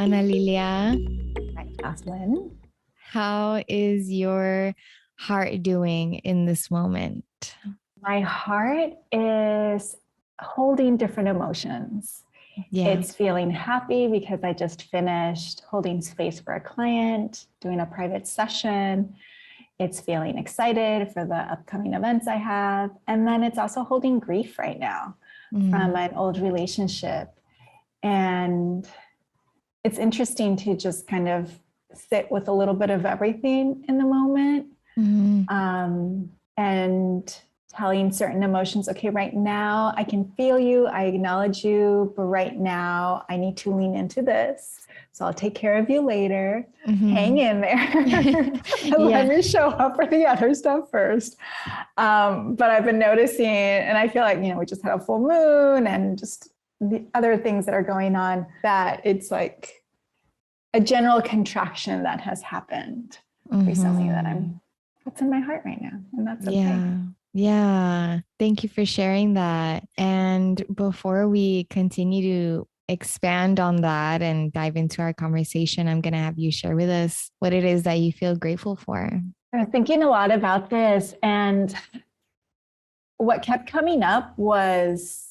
Ana Lilia. Hi, Jocelyn. How is your heart doing in this moment? My heart is holding different emotions. Yeah. It's feeling happy because I just finished holding space for a client, doing a private session. It's feeling excited for the upcoming events I have. And then it's also holding grief right now from an old relationship. And it's interesting to just kind of sit with a little bit of everything in the moment. And telling certain emotions, okay, right now I can feel you, I acknowledge you, but right now I need to lean into this. So I'll take care of you later. Hang in there. Let me show up for the other stuff first. But I've been noticing, and I feel like, we just had a full moon and just the other things that are going on, that it's like a general contraction that has happened recently that's in my heart right now. And that's okay. Yeah. Thank you for sharing that. And before we continue to expand on that and dive into our conversation, I'm going to have you share with us what it is that you feel grateful for. I was thinking a lot about this, and what kept coming up was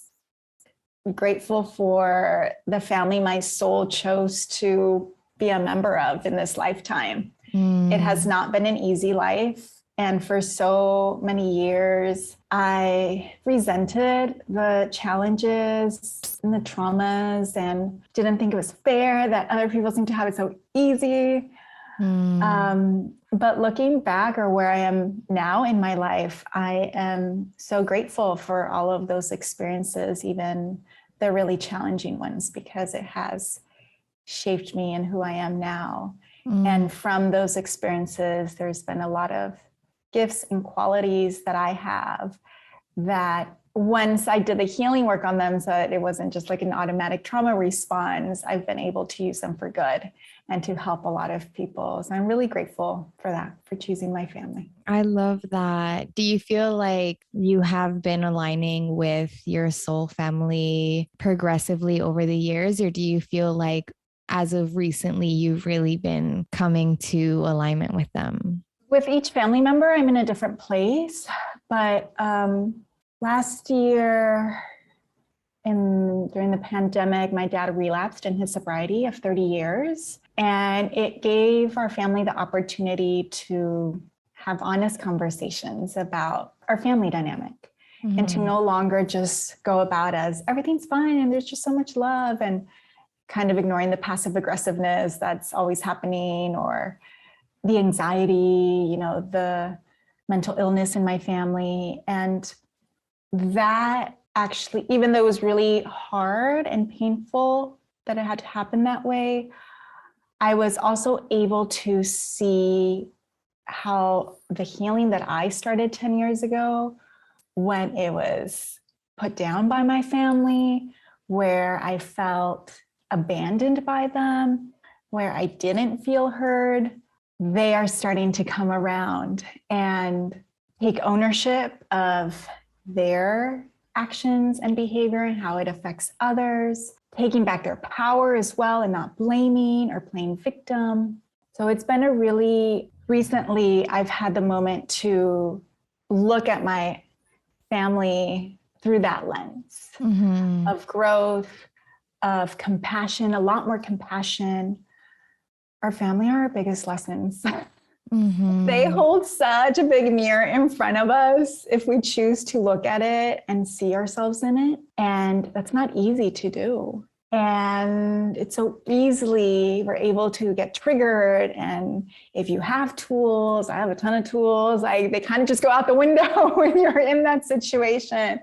grateful for the family my soul chose to be a member of in this lifetime. It has not been an easy life. And for so many years, I resented the challenges and the traumas and didn't think it was fair that other people seem to have it so easy. But looking back, or where I am now in my life, I am so grateful for all of those experiences, even the really challenging ones, because it has shaped me and who I am now. And from those experiences, there's been a lot of gifts and qualities that I have that once I did the healing work on them, so that it wasn't just like an automatic trauma response, I've been able to use them for good and to help a lot of people. So I'm really grateful for that, for choosing my family. I love that. Do you feel like you have been aligning with your soul family progressively over the years, or do you feel like as of recently, you've really been coming to alignment with them? With each family member, I'm in a different place. But last year, during the pandemic, my dad relapsed in his sobriety of 30 years. And it gave our family the opportunity to have honest conversations about our family dynamic. And to no longer just go about as everything's fine and there's just so much love, and kind of ignoring the passive aggressiveness that's always happening, or the anxiety, the mental illness in my family. And that actually, even though it was really hard and painful that it had to happen that way, I was also able to see how the healing that I started 10 years ago, when it was put down by my family, where I felt abandoned by them, where I didn't feel heard, they are starting to come around and take ownership of their actions and behavior and how it affects others, taking back their power as well and not blaming or playing victim. So it's been recently I've had the moment to look at my family through that lens of growth, of compassion, a lot more compassion. Our family are our biggest lessons. They hold such a big mirror in front of us if we choose to look at it and see ourselves in it. And that's not easy to do. And it's so easily we're able to get triggered. And if you have tools, I have a ton of tools, they kind of just go out the window when you're in that situation.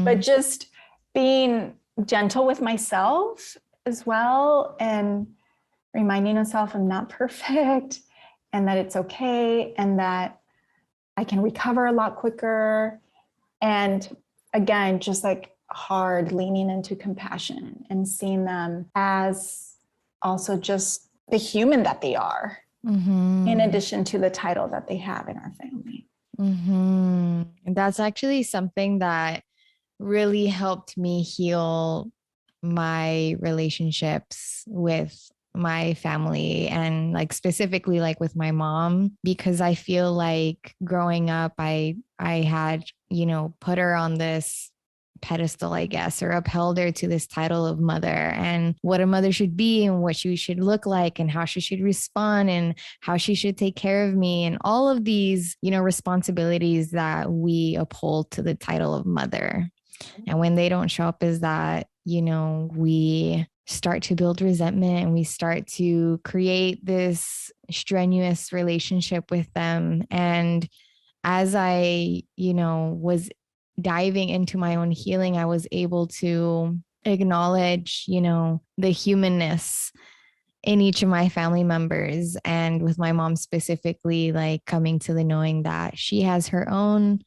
But just being gentle with myself as well, and reminding myself I'm not perfect, and that it's okay, and that I can recover a lot quicker. And again, just like hard leaning into compassion and seeing them as also just the human that they are, in addition to the title that they have in our family. That's actually something that really helped me heal my relationships with my family and like specifically like with my mom, because I feel like growing up I had, you know, put her on this pedestal, I guess, or upheld her to this title of mother and what a mother should be and what she should look like and how she should respond and how she should take care of me and all of these, you know, responsibilities that we uphold to the title of mother. And when they don't show up as that, you know, we start to build resentment and we start to create this strenuous relationship with them. And as I, you know, was diving into my own healing, I was able to acknowledge, you know, the humanness in each of my family members. And with my mom specifically, like coming to the knowing that she has her own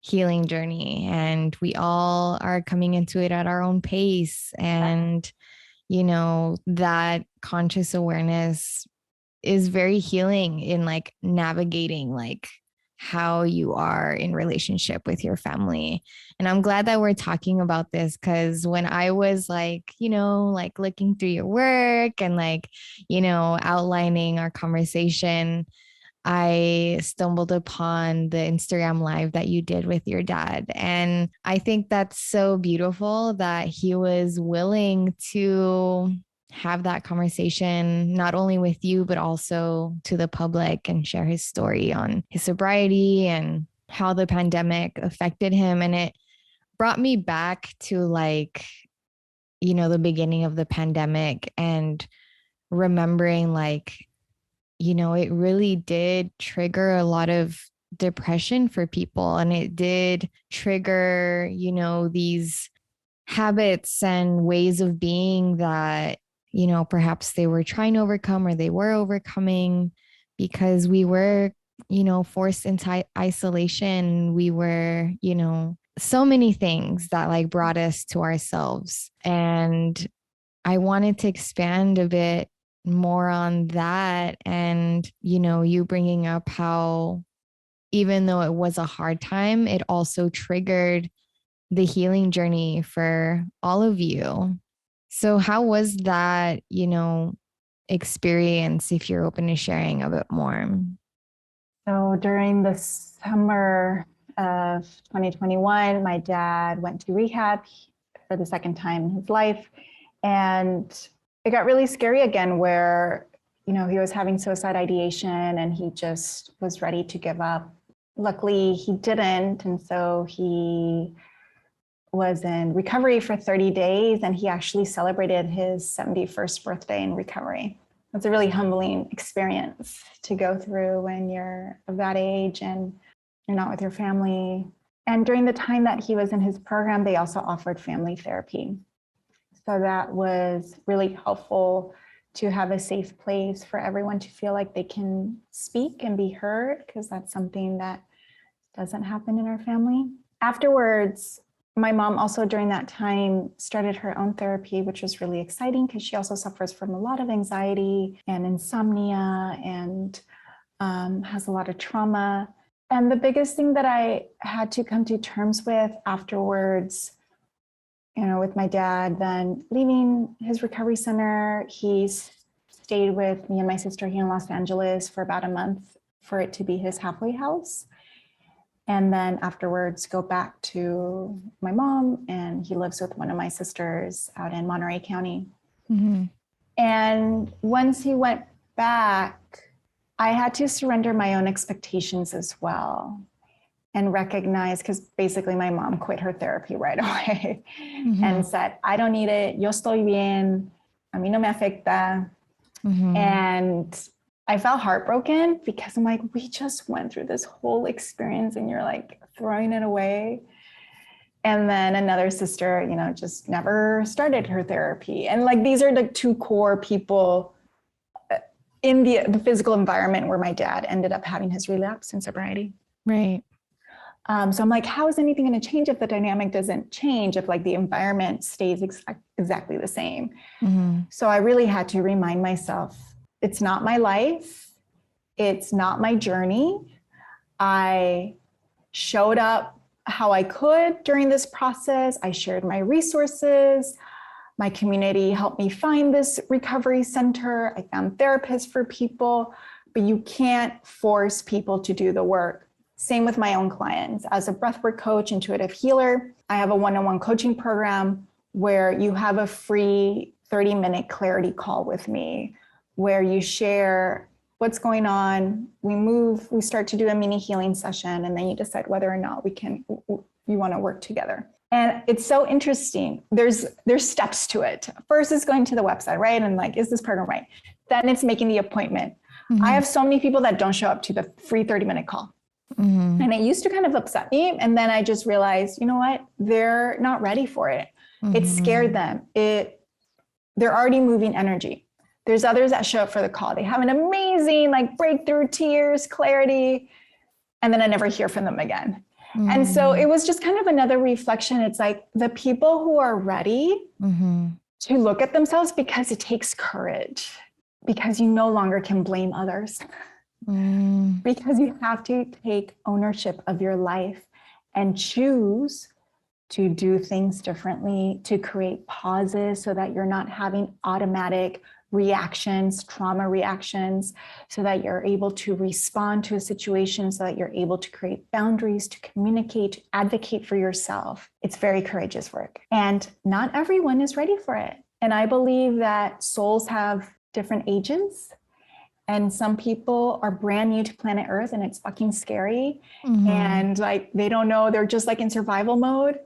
healing journey and we all are coming into it at our own pace. And, you know, that conscious awareness is very healing in like navigating like how you are in relationship with your family. And I'm glad that we're talking about this because when I was like, you know, like looking through your work and like, you know, outlining our conversation, I stumbled upon the Instagram live that you did with your dad. And I think that's so beautiful that he was willing to have that conversation, not only with you, but also to the public and share his story on his sobriety and how the pandemic affected him. And it brought me back to like, you know, the beginning of the pandemic and remembering like, you know, it really did trigger a lot of depression for people. And it did trigger, you know, these habits and ways of being that, you know, perhaps they were trying to overcome or they were overcoming because we were, you know, forced into isolation. We were, you know, so many things that like brought us to ourselves. And I wanted to expand a bit more on that. And, you know, you bringing up how even though it was a hard time, it also triggered the healing journey for all of you. So, how was that, you know, experience if you're open to sharing a bit more? So during the summer of 2021, my dad went to rehab for the second time in his life. And it got really scary again where, you know, he was having suicide ideation and he just was ready to give up. Luckily, he didn't. And so he was in recovery for 30 days and he actually celebrated his 71st birthday in recovery. It's a really humbling experience to go through when you're of that age and you're not with your family. And during the time that he was in his program, they also offered family therapy. So that was really helpful to have a safe place for everyone to feel like they can speak and be heard, because that's something that doesn't happen in our family. Afterwards, my mom also during that time started her own therapy, which was really exciting because she also suffers from a lot of anxiety and insomnia and has a lot of trauma. And the biggest thing that I had to come to terms with afterwards, you know, with my dad then leaving his recovery center, he stayed with me and my sister here in Los Angeles for about a month for it to be his halfway house. And then afterwards go back to my mom, and he lives with one of my sisters out in Monterey County. Mm-hmm. And once he went back, I had to surrender my own expectations as well and recognize, because basically my mom quit her therapy right away and said, I don't need it, yo estoy bien, a mí no me afecta. And I felt heartbroken because I'm like, we just went through this whole experience and you're like throwing it away. And then another sister, you know, just never started her therapy. And like, these are the two core people in the physical environment where my dad ended up having his relapse and sobriety. Right. So I'm like, how is anything going to change if the dynamic doesn't change, if like the environment stays exactly the same? So I really had to remind myself, it's not my life. It's not my journey. I showed up how I could during this process. I shared my resources. My community helped me find this recovery center. I found therapists for people, but you can't force people to do the work. Same with my own clients. As a breathwork coach, intuitive healer, I have a one-on-one coaching program where you have a free 30-minute clarity call with me, where you share what's going on. We start to do a mini healing session, and then you decide whether or not you want to work together. And it's so interesting. There's steps to it. First is going to the website, right? And like, is this program right? Then it's making the appointment. I have so many people that don't show up to the free 30-minute call. And it used to kind of upset me. And then I just realized, you know what? They're not ready for it. It scared them. They're already moving energy. There's others that show up for the call. They have an amazing like breakthrough, tears, clarity, and then I never hear from them again. And so it was just kind of another reflection. It's like the people who are ready to look at themselves, because it takes courage, because you no longer can blame others, because you have to take ownership of your life and choose to do things differently, to create pauses so that you're not having automatic reactions, trauma reactions, so that you're able to respond to a situation, so that you're able to create boundaries, to communicate, to advocate for yourself. It's very courageous work. And not everyone is ready for it. And I believe that souls have different ages. And some people are brand new to planet Earth and it's fucking scary. And like, they don't know, they're just like in survival mode.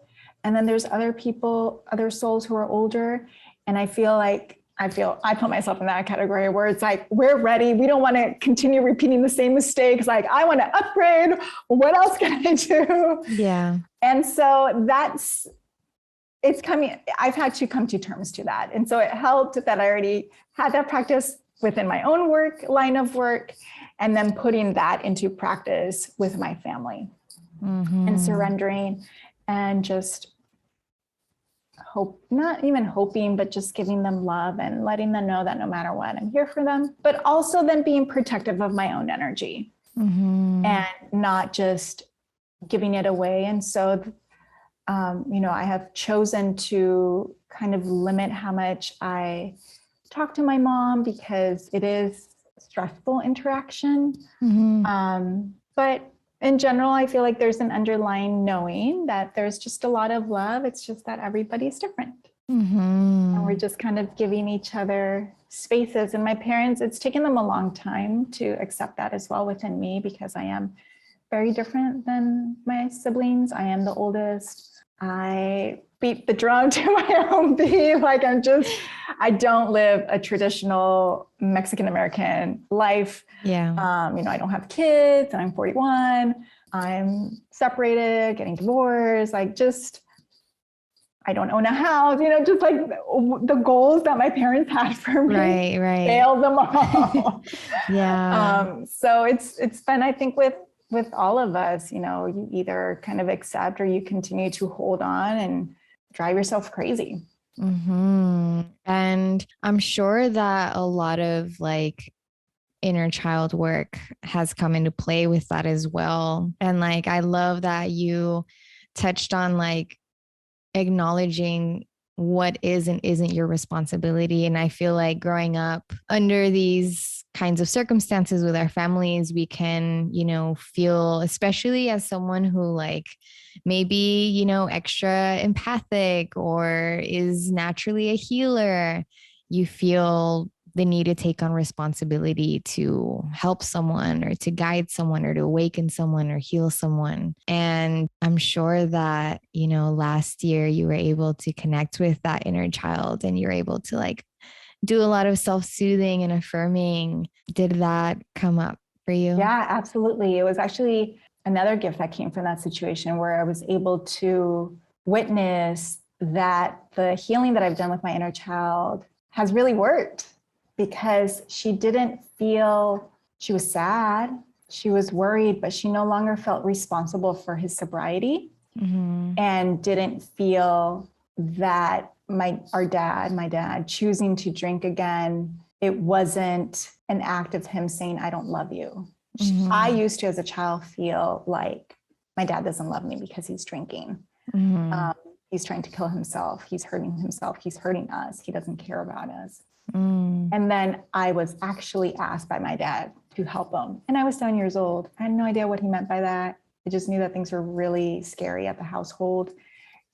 And then there's other people, other souls who are older. And I put myself in that category where it's like, we're ready. We don't want to continue repeating the same mistakes. Like, I want to upgrade. What else can I do? Yeah. And so it's coming. I've had to come to terms to that. And so it helped that I already had that practice within my own line of work, and then putting that into practice with my family and surrendering and just not even hoping, but just giving them love and letting them know that no matter what, I'm here for them, but also then being protective of my own energy and not just giving it away. And so, I have chosen to kind of limit how much I talk to my mom, because it is stressful interaction. But in general, I feel like there's an underlying knowing that there's just a lot of love. It's just that everybody's different. And we're just kind of giving each other spaces. And my parents, it's taken them a long time to accept that as well within me, because I am very different than my siblings. I am the oldest. I beat the drum to my own beat. Like, I don't live a traditional Mexican-American life. Yeah. I don't have kids, and I'm 41. I'm separated, getting divorced. I don't own a house, just like the goals that my parents had for me. Right. Failed them all. Yeah. So it's been, I think, with all of us, you either kind of accept or you continue to hold on and drive yourself crazy. And I'm sure that a lot of like inner child work has come into play with that as well. And like, I love that you touched on like acknowledging what is and isn't your responsibility. And I feel like growing up under these kinds of circumstances with our families, we can, feel, especially as someone who like maybe, extra empathic or is naturally a healer, you feel the need to take on responsibility to help someone or to guide someone or to awaken someone or heal someone. And I'm sure that, last year you were able to connect with that inner child and you're able to like do a lot of self-soothing and affirming. Did that come up for you? Yeah, absolutely. It was actually another gift that came from that situation where I was able to witness that the healing that I've done with my inner child has really worked, because she didn't feel, she was sad, she was worried, but she no longer felt responsible for his sobriety and didn't feel that my dad choosing to drink again, it wasn't an act of him saying, I don't love you. I used to, as a child, feel like my dad doesn't love me because he's drinking. he's trying to kill himself. He's hurting himself. He's hurting us. He doesn't care about us. And then I was actually asked by my dad to help him. And I was 7 years old. I had no idea what he meant by that. I just knew that things were really scary at the household.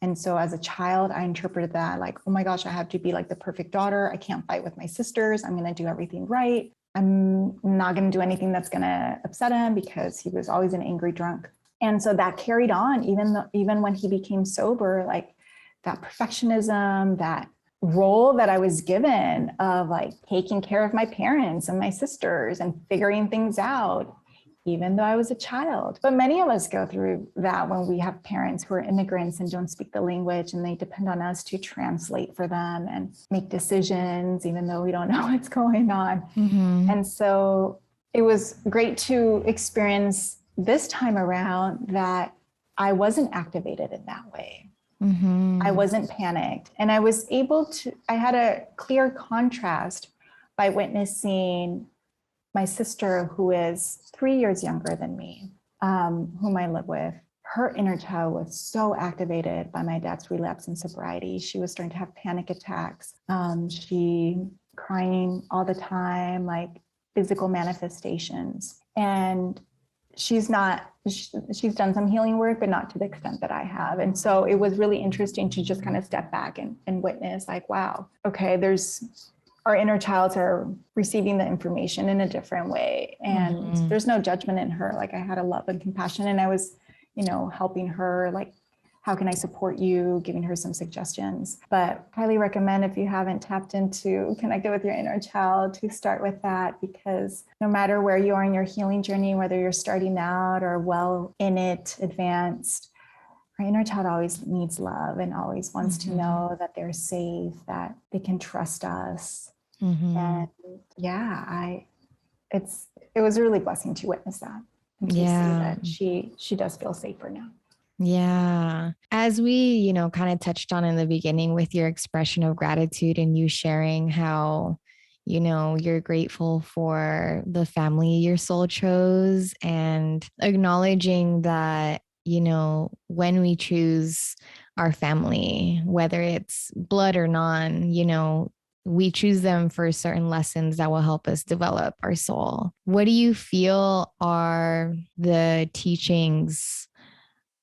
And so as a child, I interpreted that like, oh my gosh, I have to be like the perfect daughter. I can't fight with my sisters. I'm going to do everything right. I'm not going to do anything that's going to upset him, because he was always an angry drunk. And so that carried on, even when he became sober, like that perfectionism, that role that I was given of like taking care of my parents and my sisters and figuring things out, even though I was a child. But many of us go through that when we have parents who are immigrants and don't speak the language, and they depend on us to translate for them and make decisions, even though we don't know what's going on. And so it was great to experience this time around that I wasn't activated in that way. I wasn't panicked. And I was able to, I had a clear contrast by witnessing my sister, who is 3 years younger than me, whom I live with. Her inner child was so activated by my dad's relapse and sobriety. She was starting to have panic attacks. She crying all the time, like physical manifestations. And she's done some healing work, but not to the extent that I have. And so it was really interesting to just kind of step back and witness like, wow, okay, our inner childs are receiving the information in a different way. And there's no judgment in her. Like I had a love and compassion, and I was, helping her, like, how can I support you? Giving her some suggestions. But highly recommend, if you haven't tapped into connected with your inner child, to start with that, because no matter where you are in your healing journey, whether you're starting out or well in it, advanced, our inner child always needs love and always wants to know that they're safe, that they can trust us. And yeah, it was a really blessing to witness that and to see that she does feel safer now. Yeah. As we, kind of touched on in the beginning with your expression of gratitude and you sharing how, you're grateful for the family your soul chose, and acknowledging that, when we choose our family, whether it's blood or non, we choose them for certain lessons that will help us develop our soul. What do you feel are the teachings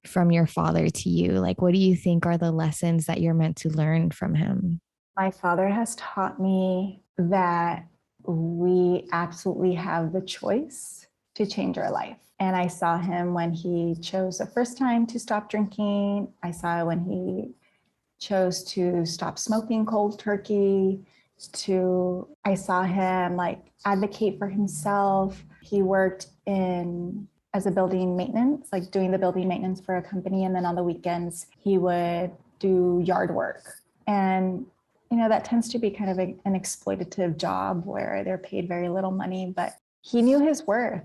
from your father to you? Like, what do you think are the lessons that you're meant to learn from him? My father has taught me that we absolutely have the choice to change our life. And I saw him when he chose the first time to stop drinking. I saw when he chose to stop smoking cold turkey. I saw him like advocate for himself. He worked as a building maintenance, like doing the building maintenance for a company. And then on the weekends, he would do yard work. And, that tends to be kind of an exploitative job where they're paid very little money, but he knew his worth.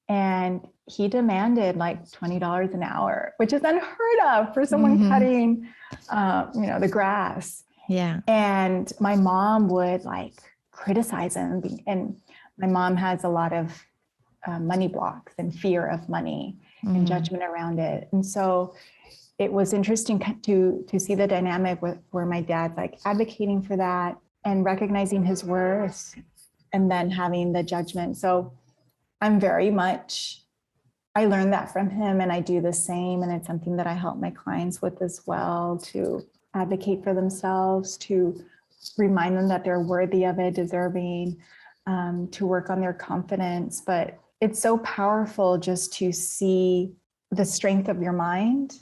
And he demanded like $20 an hour, which is unheard of for someone cutting, the grass. Yeah. And my mom would like criticize him. And my mom has a lot of money blocks and fear of money and judgment around it. And so it was interesting to see the dynamic where my dad's like advocating for that and recognizing his worth, and then having the judgment. So I learned that from him, and I do the same. And it's something that I help my clients with as well, to advocate for themselves, to remind them that they're worthy of it, deserving, to work on their confidence. But it's so powerful just to see the strength of your mind.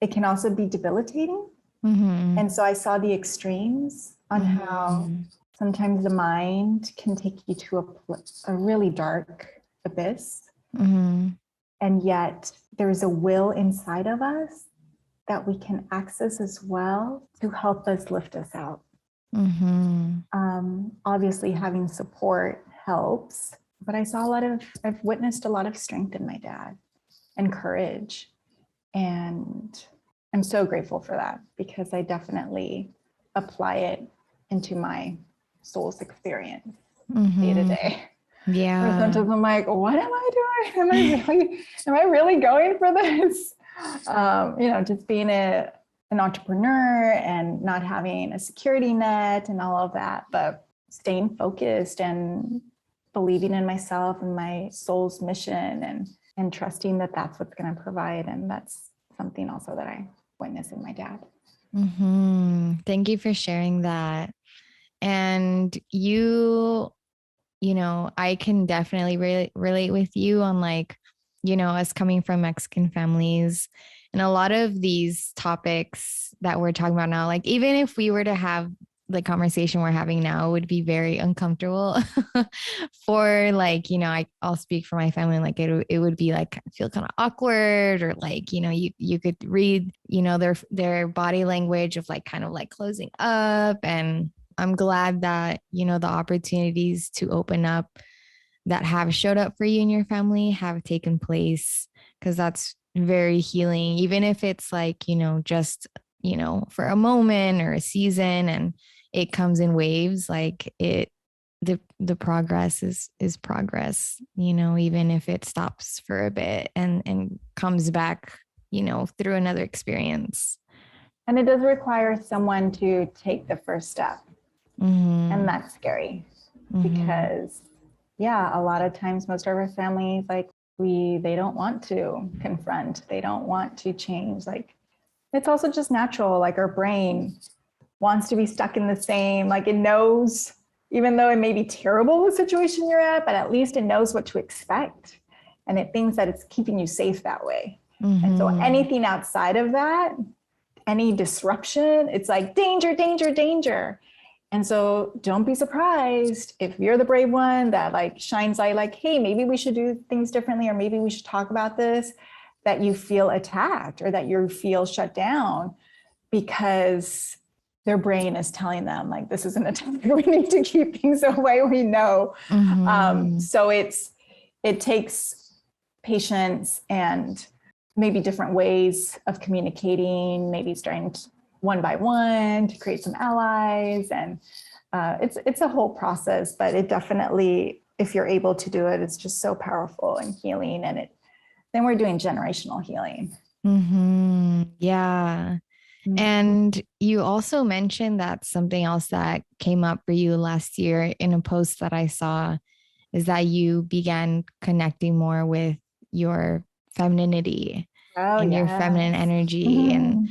It can also be debilitating. And so I saw the extremes on how sometimes the mind can take you to a really dark abyss. And yet there's a will inside of us that we can access as well to help us lift us out. Obviously having support helps, but I've witnessed a lot of strength in my dad and courage. And I'm so grateful for that, because I definitely apply it into my soul's experience day to day. Yeah. Or sometimes I'm like, what am I doing? Am I really going for this? Just being a an entrepreneur and not having a security net and all of that, but staying focused and believing in myself and my soul's mission and trusting that that's what's going to provide. And that's something also that I witnessed in my dad. Thank you for sharing that. And I can definitely relate with you on like, us coming from Mexican families and a lot of these topics that we're talking about now, like even if we were to have the conversation we're having now, it would be very uncomfortable for like, I'll speak for my family, like it would be like feel kind of awkward or like, you could read, their body language of like kind of like closing up. And I'm glad that, the opportunities to open up that have showed up for you and your family have taken place, because that's very healing, even if it's like, just, for a moment or a season and it comes in waves, like the progress is progress, even if it stops for a bit and comes back, through another experience. And it does require someone to take the first step. And that's scary because a lot of times most of our families, like they don't want to confront, they don't want to change. Like it's also just natural. Like our brain wants to be stuck in the same, like it knows, even though it may be terrible the situation you're at, but at least it knows what to expect. And it thinks that it's keeping you safe that way. And so anything outside of that, any disruption, it's like danger, danger, danger. And so don't be surprised if you're the brave one that like shines light, like, hey, maybe we should do things differently, or maybe we should talk about this, that you feel attacked or that you feel shut down because their brain is telling them like, this isn't a time we need to keep things away. We know. So it takes patience and maybe different ways of communicating, maybe starting one by one to create some allies. And it's a whole process, but it definitely, if you're able to do it, it's just so powerful and healing. And then we're doing generational healing. Yeah. And you also mentioned that something else that came up for you last year in a post that I saw is that you began connecting more with your femininity and your feminine energy. And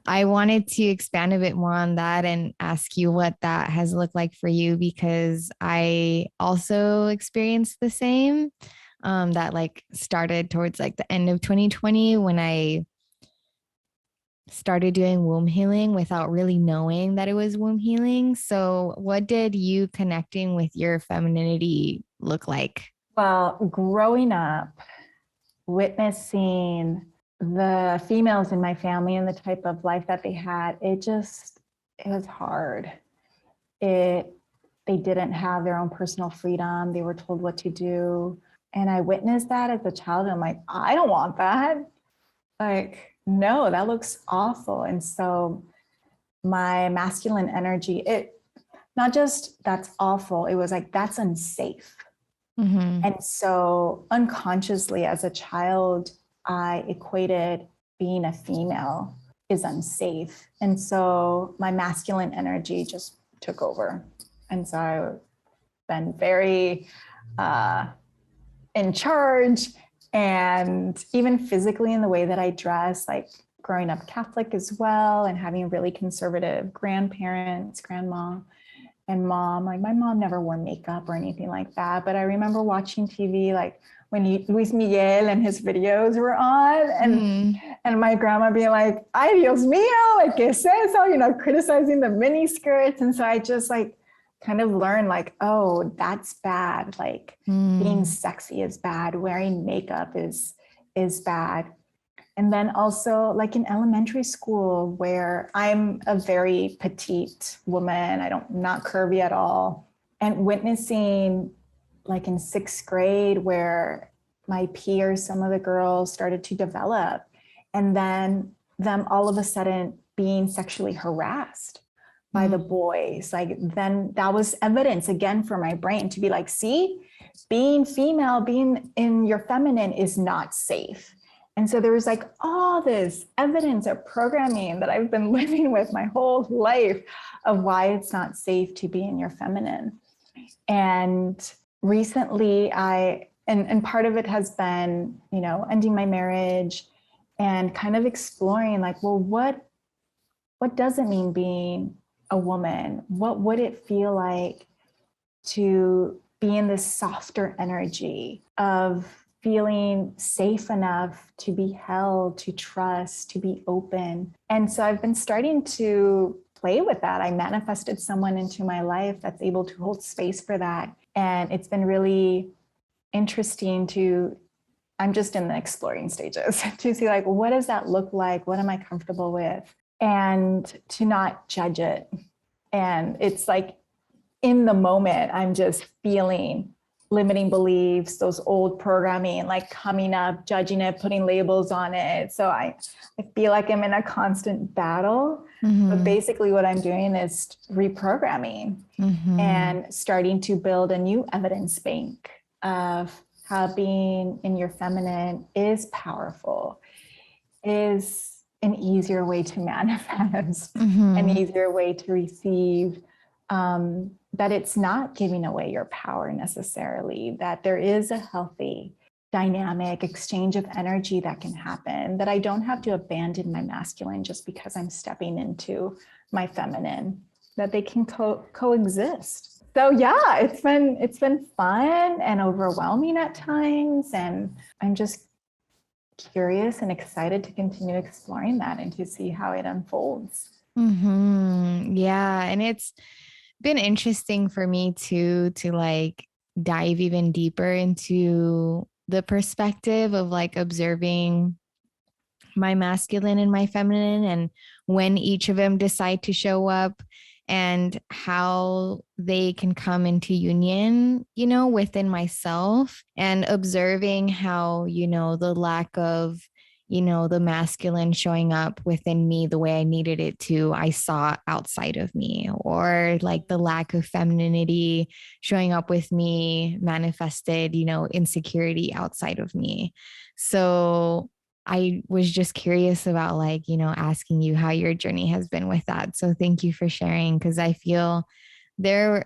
I wanted to expand a bit more on that and ask you what that has looked like for you, because I also experienced the same, that like started towards like the end of 2020 when I started doing womb healing without really knowing that it was womb healing. So what did you connecting with your femininity look like? Well, growing up, witnessing the females in my family and the type of life that they had, it was hard. They didn't have their own personal freedom. They were told what to do. And I witnessed that as a child. And I'm like, I don't want that. Like, no, that looks awful. And so my masculine energy, it not just that's awful, it was like, that's unsafe. And so unconsciously as a child, I equated being a female is unsafe. And so my masculine energy just took over. And so I've been very in charge, and even physically in the way that I dress, like growing up Catholic as well, and having really conservative grandparents, grandma and mom. Like my mom never wore makeup or anything like that. But I remember watching TV, like when Luis Miguel and his videos were on, and my grandma being like, ay, Dios mío, like, ¿qué es eso? Criticizing the mini skirts. And so I just like kind of learned like, oh, that's bad. Like being sexy is bad. Wearing makeup is bad. And then also like in elementary school, where I'm a very petite woman, not curvy at all. And witnessing like in 6th grade where my peers, some of the girls started to develop, and then them all of a sudden being sexually harassed by the boys. Like then that was evidence again for my brain to be like, see, being female, being in your feminine is not safe. And so there was like all this evidence of programming that I've been living with my whole life of why it's not safe to be in your feminine. And recently and part of it has been, ending my marriage and kind of exploring like, well, what does it mean being a woman? What would it feel like to be in this softer energy of feeling safe enough to be held, to trust, to be open? And so I've been starting to play with that. I manifested someone into my life that's able to hold space for that. And it's been really interesting I'm just in the exploring stages to see like, what does that look like? What am I comfortable with? And to not judge it. And it's like in the moment, I'm just feeling limiting beliefs, those old programming, like coming up, judging it, putting labels on it. So I feel like I'm in a constant battle. But basically what I'm doing is reprogramming and starting to build a new evidence bank of how being in your feminine is powerful, is an easier way to manifest, an easier way to receive, that it's not giving away your power necessarily, that there is a healthy dynamic exchange of energy that can happen, that I don't have to abandon my masculine just because I'm stepping into my feminine, that they can coexist. So yeah, it's been fun and overwhelming at times. And I'm just curious and excited to continue exploring that and to see how it unfolds. Yeah. And it's been interesting for me too, to like dive even deeper into the perspective of like observing my masculine and my feminine and when each of them decide to show up and how they can come into union, within myself, and observing how, the lack of, the masculine showing up within me the way I needed it to, I saw outside of me, or like the lack of femininity showing up with me manifested, insecurity outside of me. So I was just curious about like, asking you how your journey has been with that. So thank you for sharing, because I feel there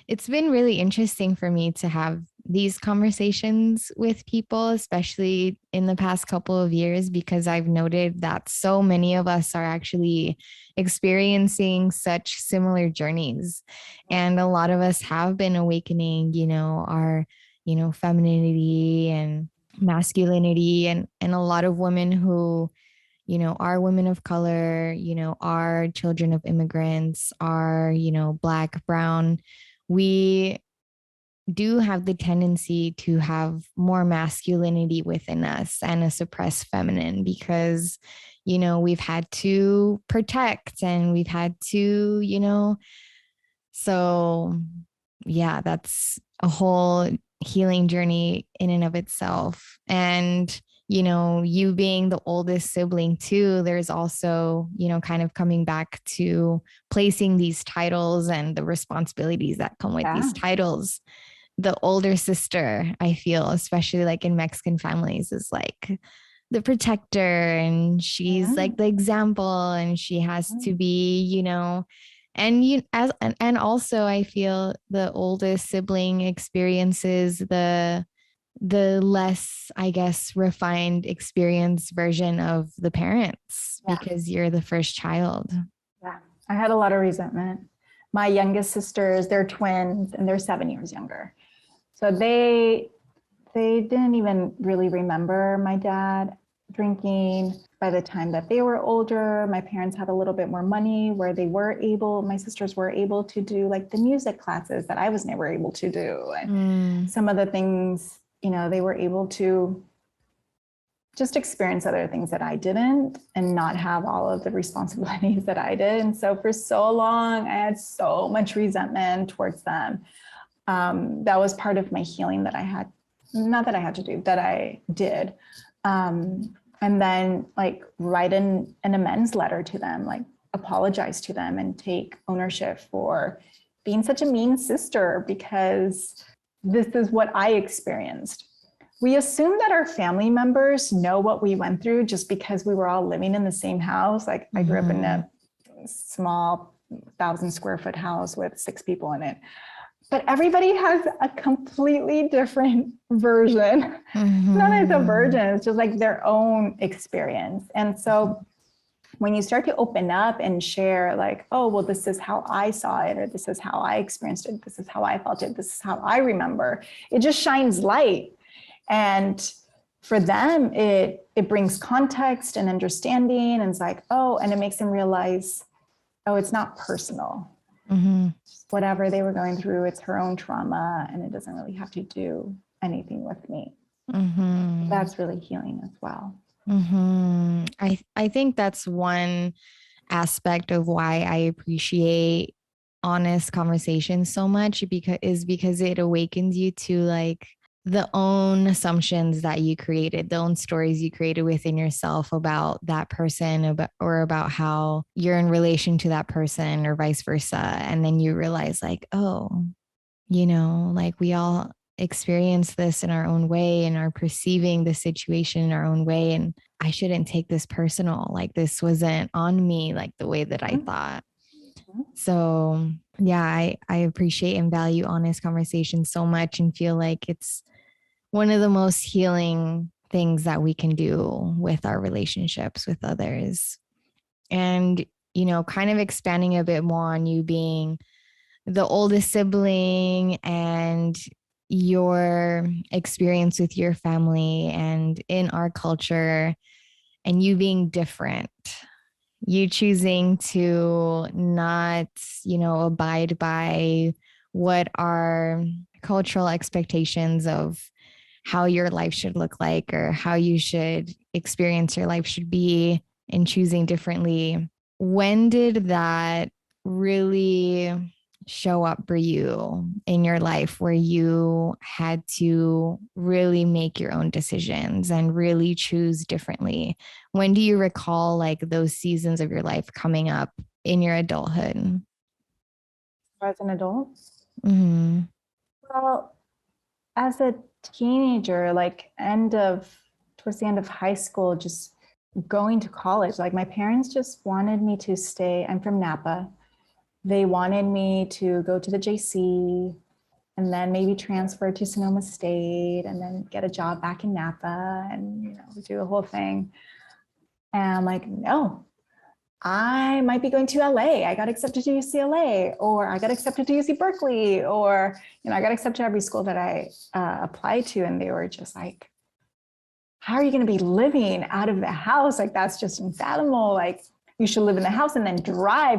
it's been really interesting for me to have these conversations with people, especially in the past couple of years, because I've noted that so many of us are actually experiencing such similar journeys. And a lot of us have been awakening, our, femininity and masculinity, and a lot of women who are women of color, are children of immigrants, are Black, brown, we do have the tendency to have more masculinity within us and a suppressed feminine, because we've had to protect and we've had to so yeah, that's a whole healing journey in and of itself. And, you being the oldest sibling too, there's also, kind of coming back to placing these titles and the responsibilities that come with these titles. The older sister, I feel, especially like in Mexican families, is like the protector, and she's like the example, and she has to be, and also I feel the oldest sibling experiences the less, I guess, refined experience version of the parents, because you're the first child. Yeah, I had a lot of resentment. My youngest sisters, they're twins and they're 7 years younger. So they didn't even really remember my dad drinking. By the time that they were older, my parents had a little bit more money where my sisters were able to do like the music classes that I was never able to do. And some of the things, they were able to just experience other things that I didn't and not have all of the responsibilities that I did. And so for so long, I had so much resentment towards them. That was part of my healing that I had, not that I had to do, that I did. And then like write an amends letter to them, like apologize to them and take ownership for being such a mean sister, because this is what I experienced. we assume that our family members know what we went through just because we were all living in the same house. Like I grew up in a small 1,000 square foot house with 6 people in it. But everybody has a completely different version. Not as a version, it's just like their own experience. And so when you start to open up and share like, oh, well, this is how I saw it, or this is how I experienced it, this is how I felt it, this is how I remember, it just shines light. And for them, it brings context and understanding. And it's like, oh, and it makes them realize, oh, it's not personal. Whatever they were going through, it's her own trauma, and it doesn't really have to do anything with me. That's really healing as well. I think that's one aspect of why I appreciate honest conversations so much, because it awakens you to like the own assumptions that you created, the own stories you created within yourself about that person, or about how you're in relation to that person, or vice versa. And then you realize like, oh, like we all experience this in our own way and are perceiving the situation in our own way. And I shouldn't take this personal. Like this wasn't on me like the way that I thought. So yeah, I appreciate and value honest conversations so much, and feel like it's one of the most healing things that we can do with our relationships with others. And, kind of expanding a bit more on you being the oldest sibling and your experience with your family and in our culture, and you being different, you choosing to not, abide by what our cultural expectations of how your life should look like, or how you should experience your life should be, and choosing differently. When did that really show up for you in your life, where you had to really make your own decisions and really choose differently? When do you recall like those seasons of your life coming up in your adulthood? As an adult? Well, as a teenager, like towards the end of high school, just going to college, like my parents just wanted me to stay. I'm from Napa. They wanted me to go to the JC and then maybe transfer to Sonoma State and then get a job back in Napa and, do the whole thing. And I'm like, no, I might be going to LA. I got accepted to UCLA, or I got accepted to UC Berkeley, or, I got accepted to every school that I applied to. And they were just like, how are you going to be living out of the house? Like, that's just unfathomable. Like, you should live in the house and then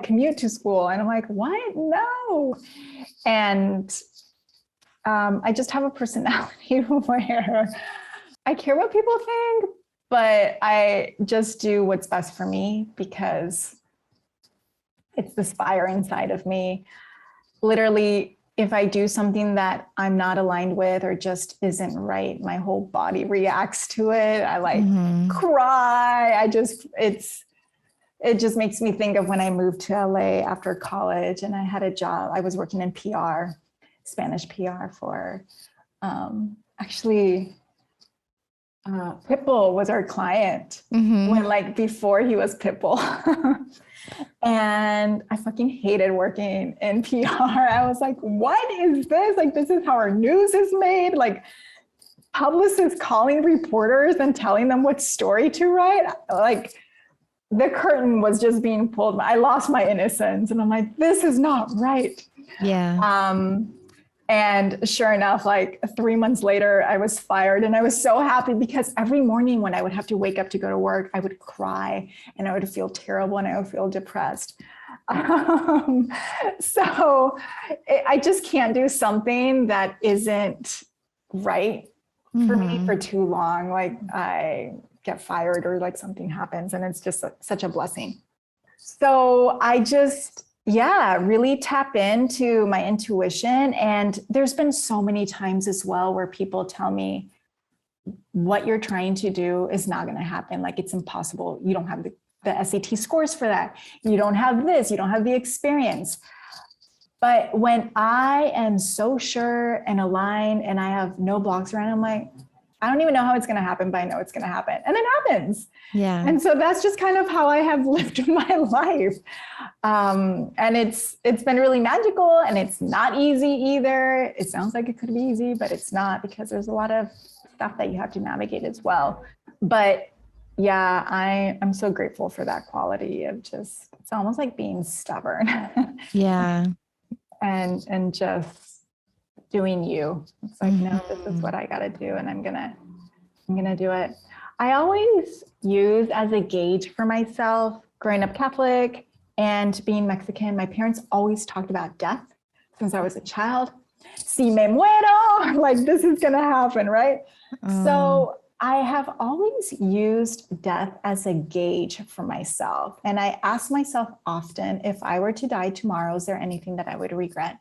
commute to school. And I'm like, what? No. And I just have a personality where I care what people think, but I just do what's best for me, because it's this fire inside of me. Literally, if I do something that I'm not aligned with or just isn't right, my whole body reacts to it. I cry. It just makes me think of when I moved to LA after college, and I had a job. I was working in PR, Spanish PR for Pitbull was our client when before he was Pitbull. And I fucking hated working in PR. I was like, what is this? Like, this is how our news is made. Like, publicists calling reporters and telling them what story to write. Like, the curtain was just being pulled. I lost my innocence, and I'm like, this is not right. Yeah. And sure enough, 3 months later, I was fired, and I was so happy, because every morning when I would have to wake up to go to work, I would cry and I would feel terrible and I would feel depressed. So I just can't do something that isn't right for me for too long. Like, I get fired or something happens, and it's just such a blessing. So I just, really tap into my intuition. And there's been so many times as well where people tell me, what you're trying to do is not going to happen. Like, it's impossible. You don't have the SAT scores for that. You don't have this, you don't have the experience. But when I am so sure and aligned and I have no blocks around, I'm like, I don't even know how it's going to happen, but I know it's going to happen. And it happens. Yeah. And so that's just kind of how I have lived my life. And it's been really magical, and it's not easy either. It sounds like it could be easy, but it's not, because there's a lot of stuff that you have to navigate as well. But yeah, I'm so grateful for that quality of just, it's almost like being stubborn. Yeah. and just doing you. It's like, no, this is what I got to do, and I'm gonna do it. I always use as a gauge for myself, growing up Catholic and being Mexican, my parents always talked about death since I was a child. Si me muero, like this is gonna happen, right? So I have always used death as a gauge for myself. And I ask myself often, if I were to die tomorrow, is there anything that I would regret?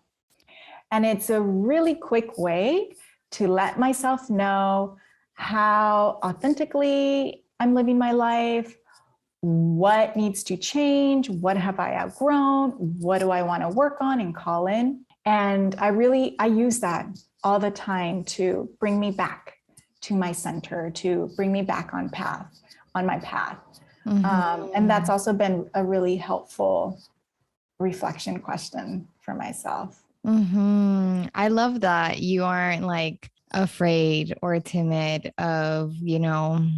And it's a really quick way to let myself know how authentically I'm living my life, what needs to change, what have I outgrown, what do I want to work on and call in. And I use that all the time to bring me back to my center, to bring me back on my path. And that's also been a really helpful reflection question for myself. I love that you aren't like afraid or timid of,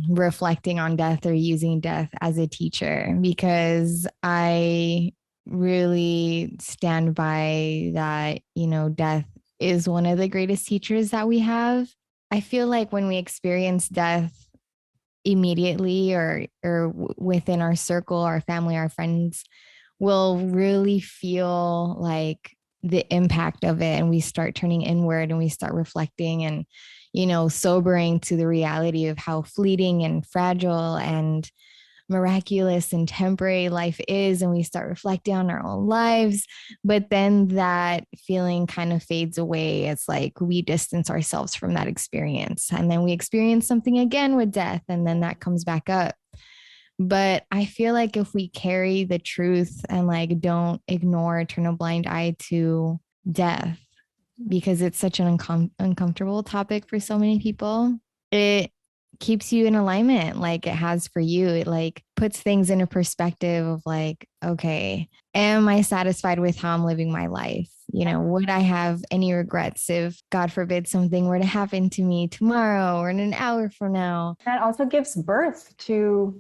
reflecting on death or using death as a teacher, because I really stand by that, death is one of the greatest teachers that we have. I feel like when we experience death immediately or within our circle, our family, our friends, will really feel like the impact of it, and we start turning inward and we start reflecting and sobering to the reality of how fleeting and fragile and miraculous and temporary life is, and we start reflecting on our own lives. But then that feeling kind of fades away. It's like we distance ourselves from that experience, and then we experience something again with death, and then that comes back up. But I feel like if we carry the truth and like don't ignore, turn a blind eye to death, because it's such an uncomfortable topic for so many people, it keeps you in alignment like it has for you. It like puts things in a perspective of like, okay, am I satisfied with how I'm living my life? Would I have any regrets if, God forbid, something were to happen to me tomorrow or in an hour from now? That also gives birth to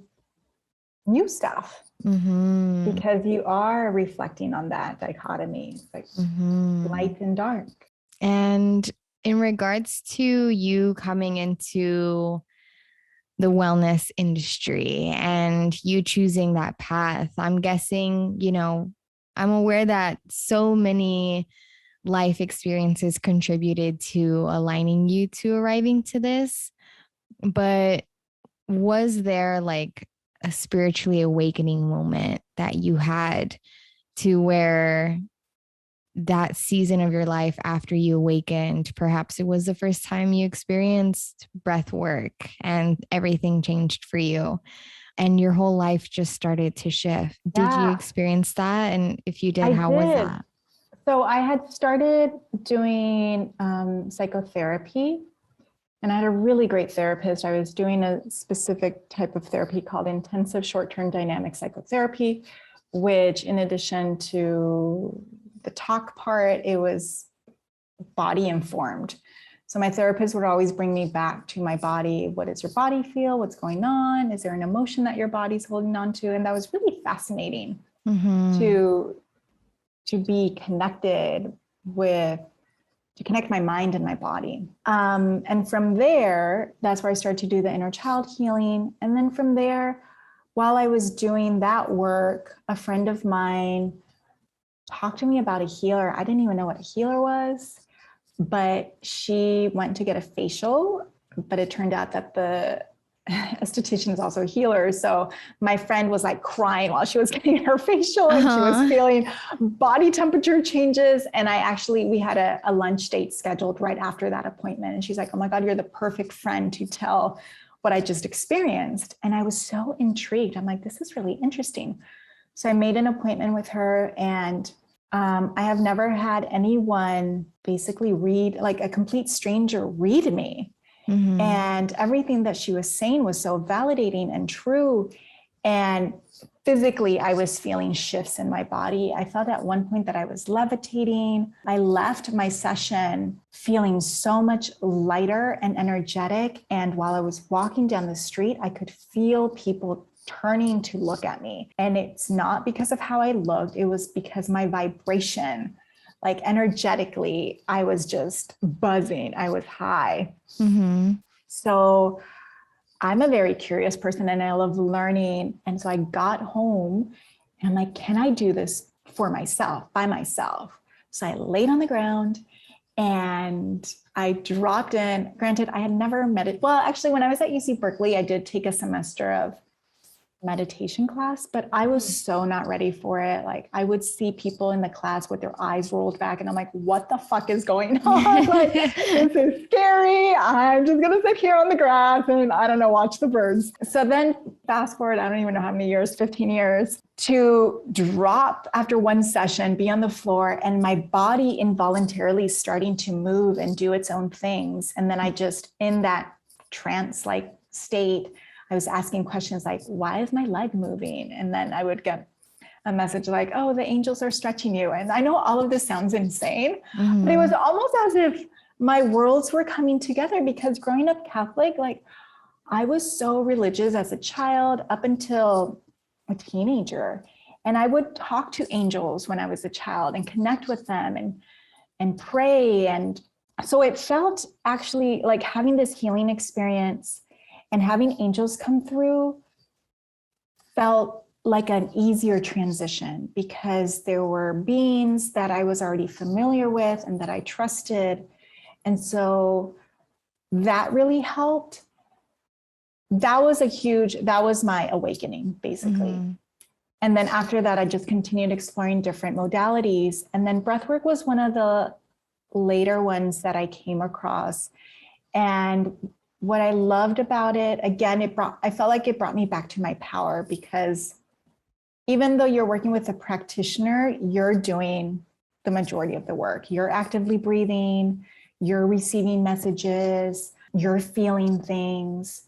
new stuff, because you are reflecting on that dichotomy, like light and dark. And in regards to you coming into the wellness industry and you choosing that path, I'm guessing, I'm aware that so many life experiences contributed to aligning you to arriving to this. But was there like a spiritually awakening moment that you had, to where that season of your life after you awakened, perhaps it was the first time you experienced breath work and everything changed for you and your whole life just started to shift? Did you experience that? And if you did, how was that? So I had started doing psychotherapy, and I had a really great therapist. I was doing a specific type of therapy called intensive short-term dynamic psychotherapy, which, in addition to the talk part, it was body informed. So my therapist would always bring me back to my body. What does your body feel? What's going on? Is there an emotion that your body's holding on to? And that was really fascinating to be connected with, to connect my mind and my body. And from there, that's where I started to do the inner child healing. And then from there, while I was doing that work, a friend of mine talked to me about a healer. I didn't even know what a healer was, but she went to get a facial, but it turned out that the esthetician is also a healer. So my friend was like crying while she was getting her facial, and she was feeling body temperature changes. And we had a lunch date scheduled right after that appointment. And she's like, oh my God, you're the perfect friend to tell what I just experienced. And I was so intrigued. I'm like, this is really interesting. So I made an appointment with her, and I have never had anyone basically read, like a complete stranger read me. And everything that she was saying was so validating and true. And physically, I was feeling shifts in my body. I felt at one point that I was levitating. I left my session feeling so much lighter and energetic. And while I was walking down the street, I could feel people turning to look at me. And it's not because of how I looked, it was because my vibration, like energetically, I was just buzzing. I was high. So I'm a very curious person and I love learning. And so I got home and I'm like, can I do this for myself, by myself? So I laid on the ground and I dropped in. Granted, I had never well, actually, when I was at UC Berkeley, I did take a semester of meditation class, but I was so not ready for it. Like I would see people in the class with their eyes rolled back and I'm like, what the fuck is going on? Like, this is scary. I'm just going to sit here on the grass and I don't know, watch the birds. So then fast forward, I don't even know how many years, 15 years, to drop after one session, be on the floor and my body involuntarily starting to move and do its own things. And then I just in that trance-like state, I was asking questions like, why is my leg moving? And then I would get a message like, oh, the angels are stretching you. And I know all of this sounds insane, but it was almost as if my worlds were coming together because growing up Catholic, like I was so religious as a child up until a teenager. And I would talk to angels when I was a child and connect with them and pray. And so it felt actually like having this healing experience and having angels come through felt like an easier transition because there were beings that I was already familiar with and that I trusted. And so that really helped. That was my awakening, basically. And then after that, I just continued exploring different modalities. And then breathwork was one of the later ones that I came across. And what I loved about it, again, I felt like it brought me back to my power because even though you're working with a practitioner, you're doing the majority of the work. You're actively breathing, you're receiving messages, you're feeling things.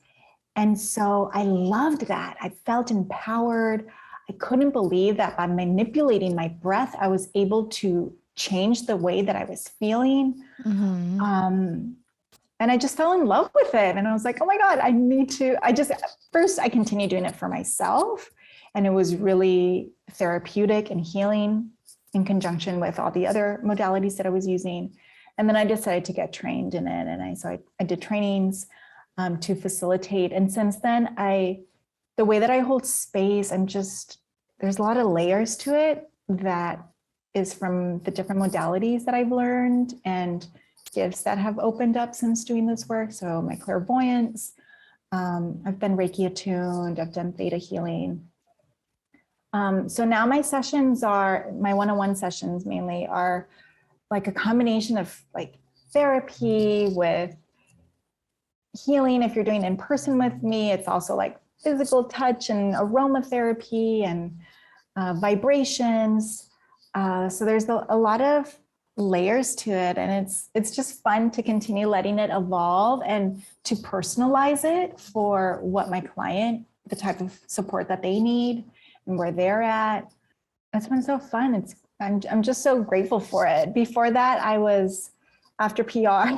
And so I loved that. I felt empowered. I couldn't believe that by manipulating my breath, I was able to change the way that I was feeling. And I just fell in love with it. And I was like, oh my God, first I continued doing it for myself. And it was really therapeutic and healing in conjunction with all the other modalities that I was using. And then I decided to get trained in it. And I did trainings to facilitate. And since then, the way that I hold space, there's a lot of layers to it that is from the different modalities that I've learned and gifts that have opened up since doing this work. So my clairvoyance, I've been Reiki attuned, I've done theta healing. So now my one-on-one sessions mainly are like a combination of like therapy with healing. If you're doing in person with me, it's also like physical touch and aromatherapy and vibrations. So there's a lot of layers to it, and it's just fun to continue letting it evolve and to personalize it for what my client, the type of support that they need and where they're at. It's been so fun. I'm just so grateful for it. Before that, I was after PR.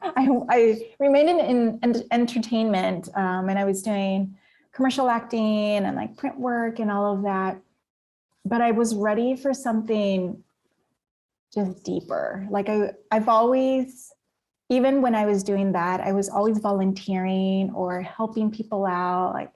I remained in entertainment, and I was doing commercial acting and like print work and all of that. But I was ready for something just deeper. Like I've always, even when I was doing that, I was always volunteering or helping people out. Like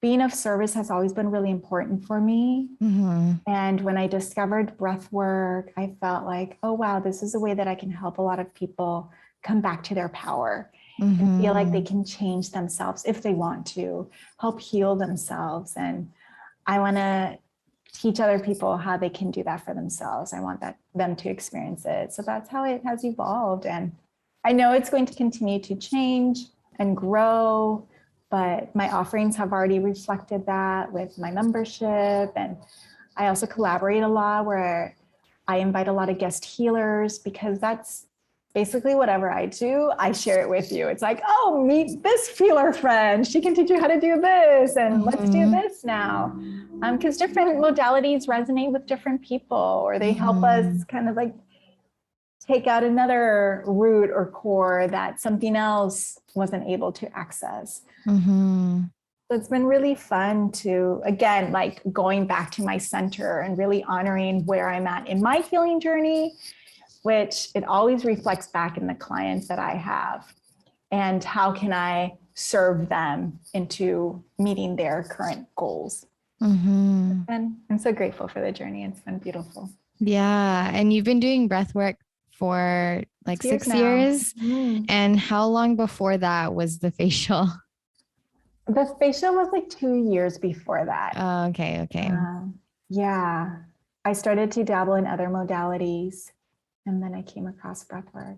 being of service has always been really important for me. And when I discovered breath work, I felt like, oh, wow, this is a way that I can help a lot of people come back to their power and feel like they can change themselves if they want to, help heal themselves. And I want to teach other people how they can do that for themselves. I want them to experience it. So that's how it has evolved. And I know it's going to continue to change and grow, but my offerings have already reflected that with my membership. And I also collaborate a lot where I invite a lot of guest healers because that's basically whatever I do, I share it with you. It's like, oh, meet this feeler friend. She can teach you how to do this, and let's do this now. Because different modalities resonate with different people, or they help us kind of like take out another root or core that something else wasn't able to access. So it's been really fun to, again, like going back to my center and really honoring where I'm at in my healing journey, which it always reflects back in the clients that I have, and how can I serve them into meeting their current goals. And I'm so grateful for the journey. It's been beautiful. Yeah. And you've been doing breath work for like 6 years. And how long before that was the facial? The facial was like 2 years before that. Oh, okay. Yeah. I started to dabble in other modalities, and then I came across breathwork.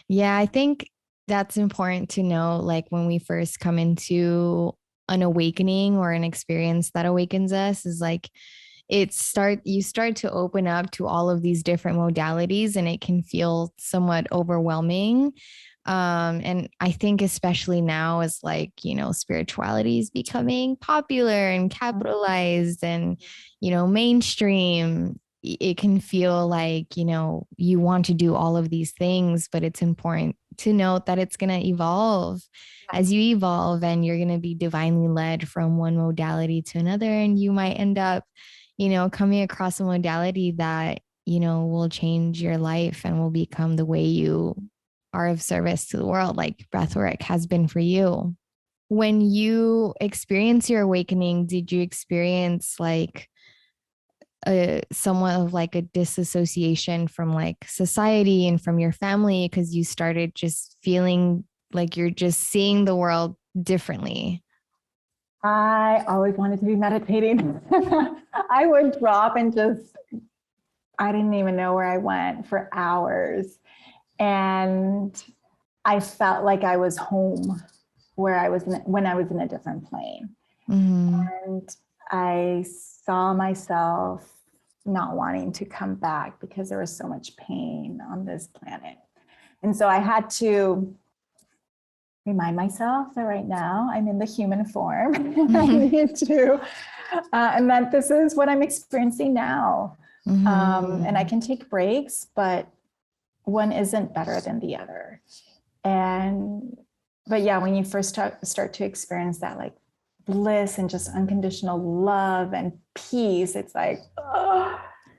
Yeah, I think that's important to know. Like when we first come into an awakening or an experience that awakens us, is like you start to open up to all of these different modalities, and it can feel somewhat overwhelming. And I think especially now, as like, spirituality is becoming popular and capitalized and, mainstream, it can feel like, you want to do all of these things, but it's important to note that it's going to evolve as you evolve, and you're going to be divinely led from one modality to another. And you might end up, coming across a modality that, will change your life and will become the way you are of service to the world, like breathwork has been for you. When you experience your awakening, did you experience like somewhat of like a disassociation from like society and from your family, because you started just feeling like you're just seeing the world differently? I always wanted to be meditating. I would drop and I didn't even know where I went for hours. And I felt like I was home when I was in a different plane. And I saw myself not wanting to come back because there was so much pain on this planet. And so I had to remind myself that right now I'm in the human form. I need to, and that this is what I'm experiencing now. And I can take breaks, but one isn't better than the other. But yeah, when you first start to experience that like bliss and just unconditional love and peace, it's like,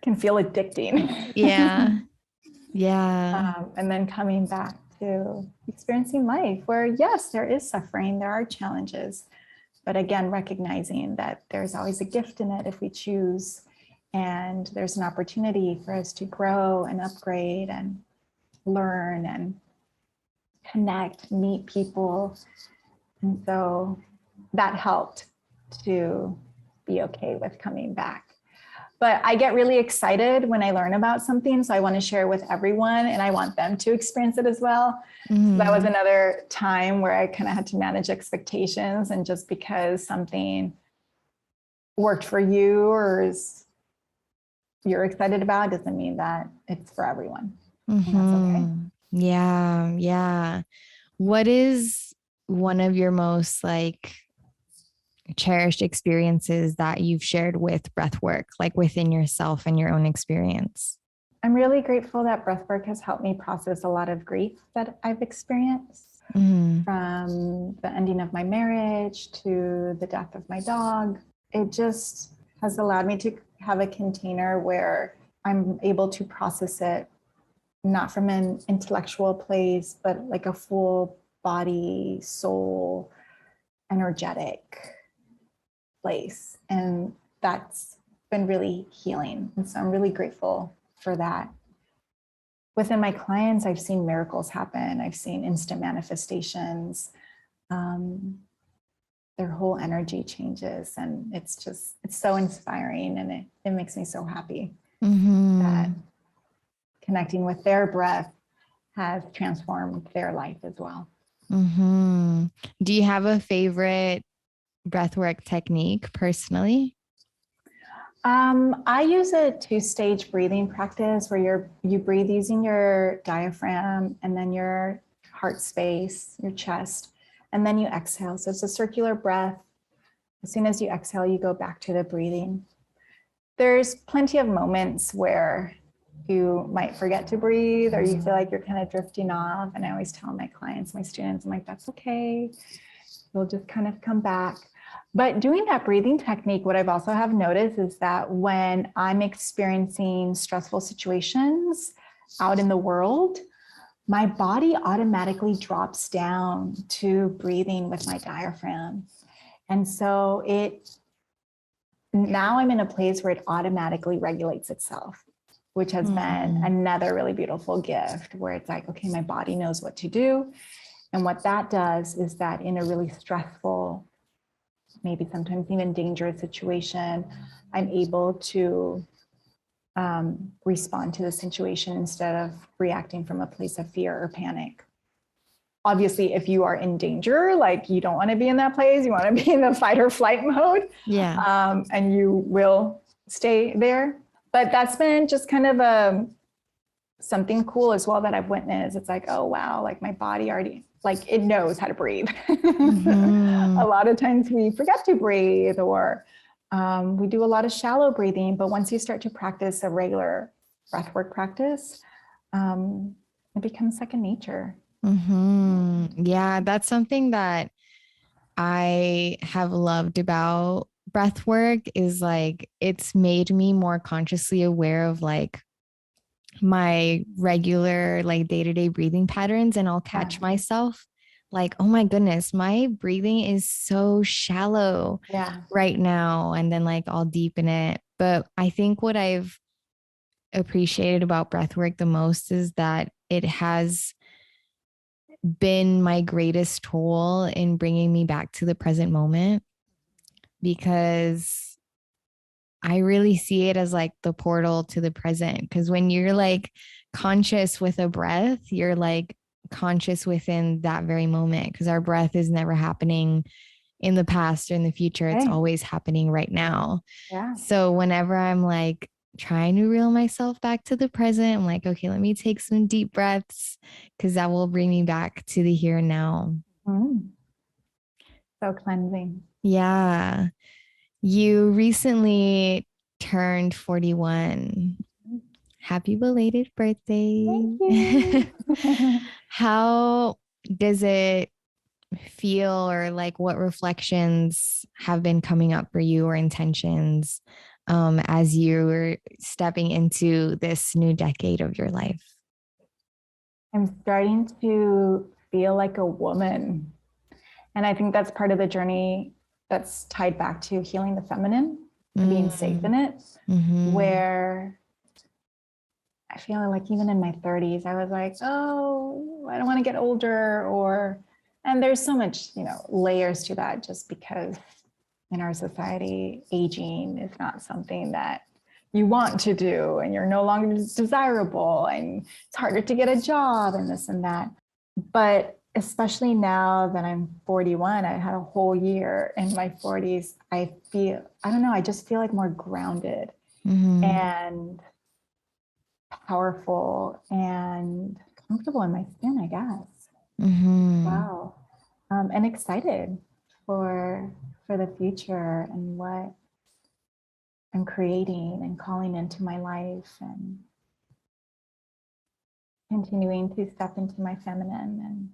can feel addicting. Yeah. And then coming back to experiencing life where, yes, there is suffering, there are challenges, but again, recognizing that there's always a gift in it if we choose. And there's an opportunity for us to grow and upgrade and learn and connect, meet people. And so that helped to be okay with coming back. But I get really excited when I learn about something. So I want to share with everyone, and I want them to experience it as well. So that was another time where I kind of had to manage expectations. And just because something worked for you or you're excited about doesn't mean that it's for everyone. And that's okay. Yeah. What is one of your most like cherished experiences that you've shared with breathwork, like within yourself and your own experience? I'm really grateful that breathwork has helped me process a lot of grief that I've experienced, from the ending of my marriage to the death of my dog. It just has allowed me to have a container where I'm able to process it, not from an intellectual place, but like a full body, soul, energetic place. And that's been really healing. And so I'm really grateful for that. Within my clients, I've seen miracles happen. I've seen instant manifestations. Their whole energy changes. And it's so inspiring. And it makes me so happy that connecting with their breath has transformed their life as well. Do you have a favorite breathwork technique personally? I use a two-stage breathing practice where you breathe using your diaphragm and then your heart space, your chest, and then you exhale. So it's a circular breath. As soon as you exhale, you go back to the breathing. There's plenty of moments where you might forget to breathe or you feel like you're kind of drifting off. And I always tell my clients, my students, I'm like, that's okay. You'll just kind of come back. But doing that breathing technique, what I've also have noticed is that when I'm experiencing stressful situations out in the world, my body automatically drops down to breathing with my diaphragm. And so now I'm in a place where it automatically regulates itself, which has been another really beautiful gift where it's like, okay, my body knows what to do. And what that does is that in a really stressful, maybe sometimes even dangerous situation, I'm able to respond to the situation instead of reacting from a place of fear or panic. Obviously, if you are in danger, like you don't want to be in that place, you want to be in the fight or flight mode, and you will stay there. But that's been just kind of something cool as well that I've witnessed. It's like, oh, wow, like my body already, like it knows how to breathe. A lot of times we forget to breathe or we do a lot of shallow breathing, but once you start to practice a regular breathwork practice, it becomes second nature. Yeah, that's something that I have loved about breath work is like it's made me more consciously aware of like my regular like day-to-day breathing patterns, and I'll catch myself like, oh my goodness, my breathing is so shallow right now, and then like I'll deepen it. But I think what I've appreciated about breath work the most is that it has been my greatest tool in bringing me back to the present moment, because I really see it as like the portal to the present. Because when you're like conscious with a breath, you're like conscious within that very moment, because our breath is never happening in the past or in the future. It's always happening right now. So whenever I'm like trying to reel myself back to the present, I'm like, okay, let me take some deep breaths because that will bring me back to the here and now. So cleansing. Yeah. You recently turned 41. Happy belated birthday. Thank you. How does it feel, or like what reflections have been coming up for you or intentions as you're stepping into this new decade of your life? I'm starting to feel like a woman. And I think that's part of the journey that's tied back to healing the feminine, to being safe in it, where I feel like even in my 30s, I was like, oh, I don't want to get older, and there's so much, layers to that, just because in our society, aging is not something that you want to do, and you're no longer desirable, and it's harder to get a job and this and that. But especially now that I'm 41, I had a whole year in my 40s. I just feel like more grounded and powerful and comfortable in my skin, I guess. Wow. And excited for the future and what I'm creating and calling into my life, and continuing to step into my feminine and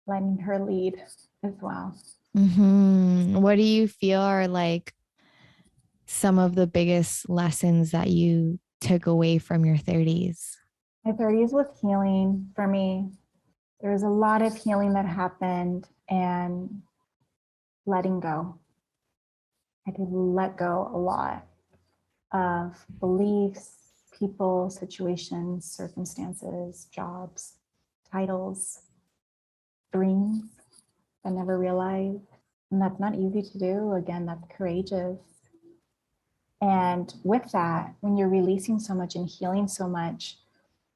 letting her lead as well. What do you feel are like some of the biggest lessons that you took away from your 30s? My 30s was healing for me. There was a lot of healing that happened, and letting go. I did let go a lot of beliefs, people, situations, circumstances, jobs, titles, dreams I never realized. And that's not easy to do. Again, that's courageous. And with that, when you're releasing so much and healing so much,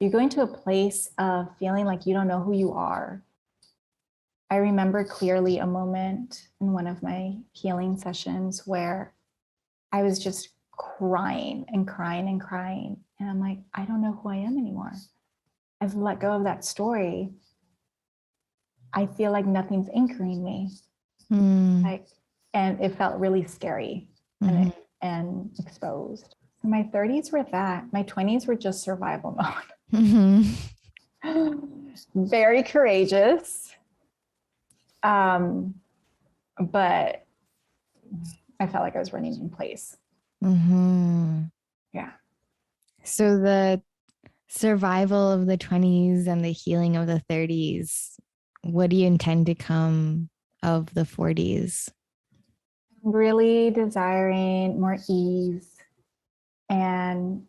you're going to a place of feeling like you don't know who you are. I remember clearly a moment in one of my healing sessions where I was just crying and crying and crying. And I'm like, I don't know who I am anymore. I've let go of that story. I feel like nothing's anchoring me. Like, and it felt really scary and exposed. My 30s were that. My 20s were just survival mode. Very courageous. But I felt like I was running in place. Yeah. So the survival of the 20s and the healing of the 30s, what do you intend to come of the 40s? Really desiring more ease. And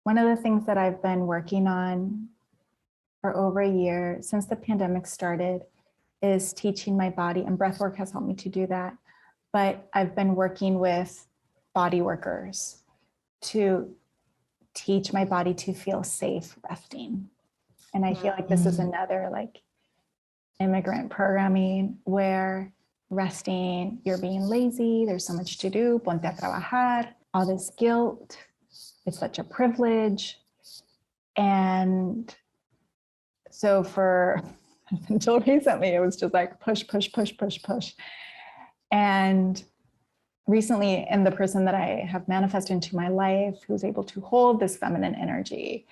one of the things that I've been working on for over a year since the pandemic started is teaching my body, and breathwork has helped me to do that. But I've been working with body workers to teach my body to feel safe resting. And I feel like this is another like immigrant programming where resting, you're being lazy, there's so much to do, ponte a trabajar, all this guilt, it's such a privilege. And so for until recently, it was just like push, push, push, push, push. And recently, and the person that I have manifested into my life who's able to hold this feminine energy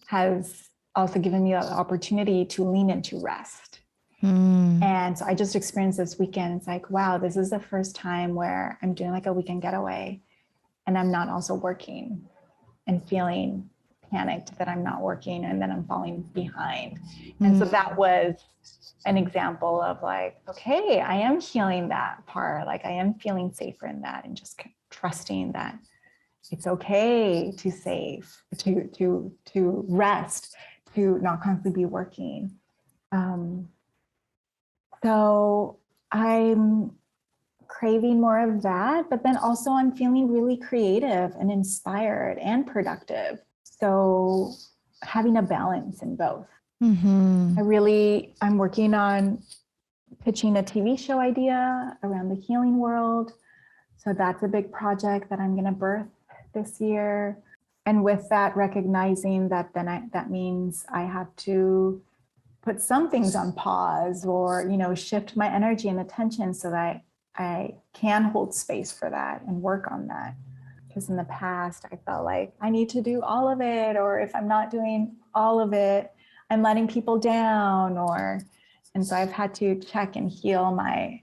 has also given me the opportunity to lean into rest. And so I just experienced this weekend. It's like, wow, this is the first time where I'm doing like a weekend getaway and I'm not also working and feeling panicked that I'm not working and then I'm falling behind. And so that was an example of like, okay, I am healing that part. Like I am feeling safer in that and just trusting that it's okay to save, to rest, to not constantly be working. So I'm craving more of that, but then also I'm feeling really creative and inspired and productive. So having a balance in both. I'm working on pitching a TV show idea around the healing world. So that's a big project that I'm going to birth this year. And with that, recognizing that that means I have to put some things on pause or, shift my energy and attention so that I can hold space for that and work on that. Because in the past, I felt like I need to do all of it, or if I'm not doing all of it, I'm letting people down, and so I've had to check and heal my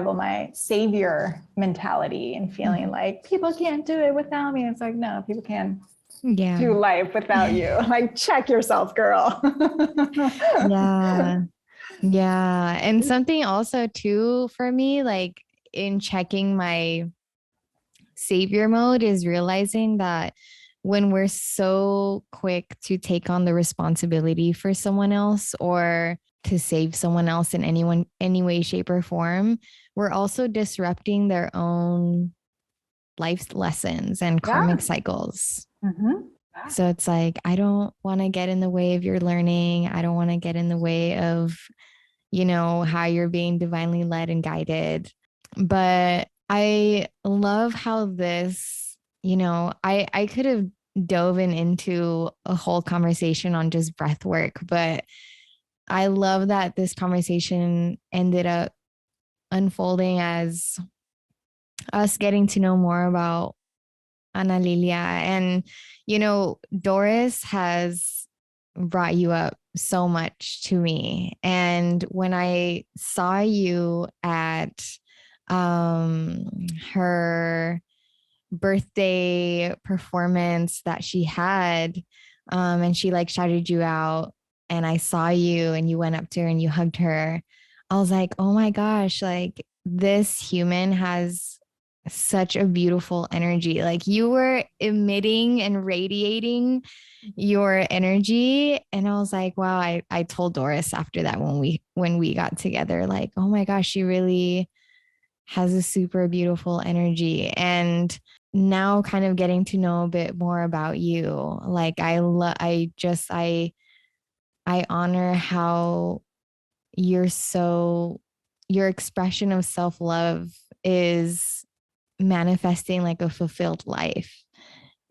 my savior mentality and feeling like people can't do it without me. It's like, no, people can do life without you. Like, check yourself, girl. Yeah. And something also too for me, like in checking my savior mode is realizing that when we're so quick to take on the responsibility for someone else or to save someone else in any way, shape, or form, we're also disrupting their own life lessons and karmic cycles. So it's like, I don't want to get in the way of your learning. I don't want to get in the way of, how you're being divinely led and guided. But I love how this, I could have dove into a whole conversation on just breath work, but I love that this conversation ended up unfolding as us getting to know more about Ana Lilia. And, Doris has brought you up so much to me. And when I saw you at her birthday performance that she had, and she like shouted you out, and I saw you and you went up to her and you hugged her, I was like, oh my gosh, like this human has such a beautiful energy. Like you were emitting and radiating your energy. And I was like, wow, I told Doris after that when we got together, like, oh my gosh, she really has a super beautiful energy. And now kind of getting to know a bit more about you. Like I honor how your expression of self-love is manifesting like a fulfilled life.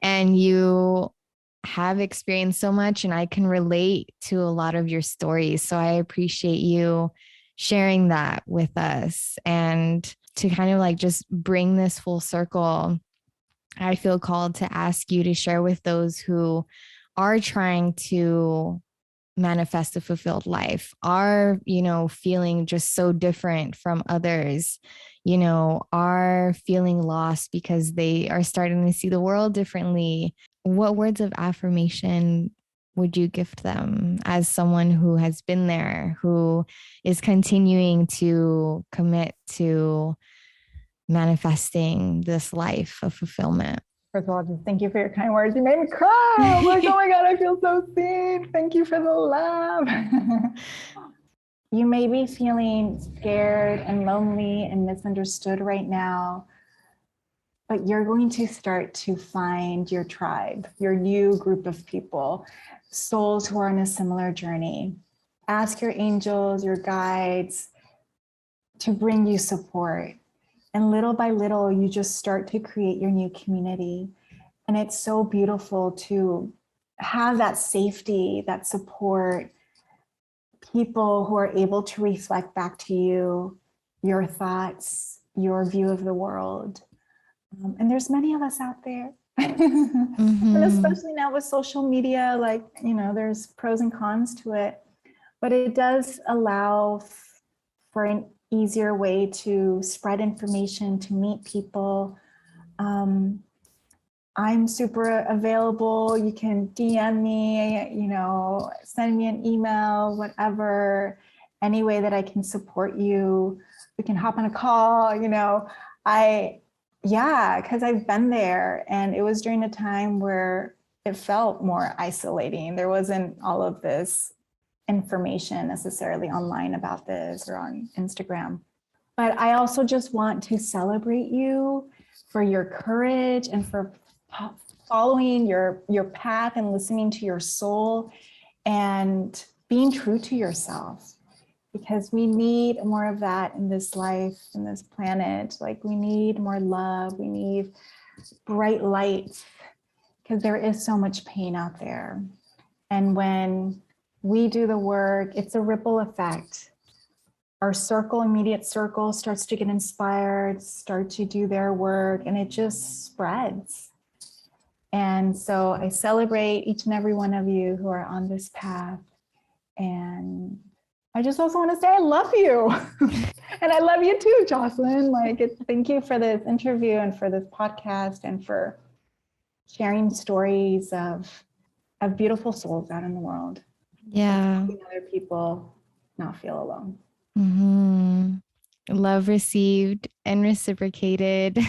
And you have experienced so much, and I can relate to a lot of your stories. So I appreciate you sharing that with us. And to kind of like just bring this full circle, I feel called to ask you to share with those who are trying to manifest a fulfilled life, are, feeling just so different from others, are feeling lost because they are starting to see the world differently. What words of affirmation would you gift them as someone who has been there, who is continuing to commit to manifesting this life of fulfillment? First of all, just thank you for your kind words. You made me cry. I'm like, oh my God, I feel so seen. Thank you for the love. You may be feeling scared and lonely and misunderstood right now, but you're going to start to find your tribe, your new group of people, souls who are on a similar journey. Ask your angels, your guides to bring you support. And little by little, you just start to create your new community. And it's so beautiful to have that safety, that support, people who are able to reflect back to you your thoughts, your view of the world. And there's many of us out there. And especially now with social media, like, there's pros and cons to it, but it does allow for an easier way to spread information, to meet people. I'm super available. You can DM me, send me an email, whatever, any way that I can support you. We can hop on a call, because I've been there, and it was during a time where it felt more isolating. There wasn't all of this information necessarily online about this or on Instagram. But I also just want to celebrate you for your courage and for following your path and listening to your soul and being true to yourself, because we need more of that in this life, in this planet. Like, we need more love, we need bright light, because there is so much pain out there. And when we do the work, it's a ripple effect. Our immediate circle starts to get inspired, start to do their work, and it just spreads. And so I celebrate each and every one of you who are on this path. And I just also want to say I love you. And I love you too, Jocelyn. Thank you for this interview and for this podcast and for sharing stories of beautiful souls out in the world. Yeah. Helping other people not feel alone. Love received and reciprocated.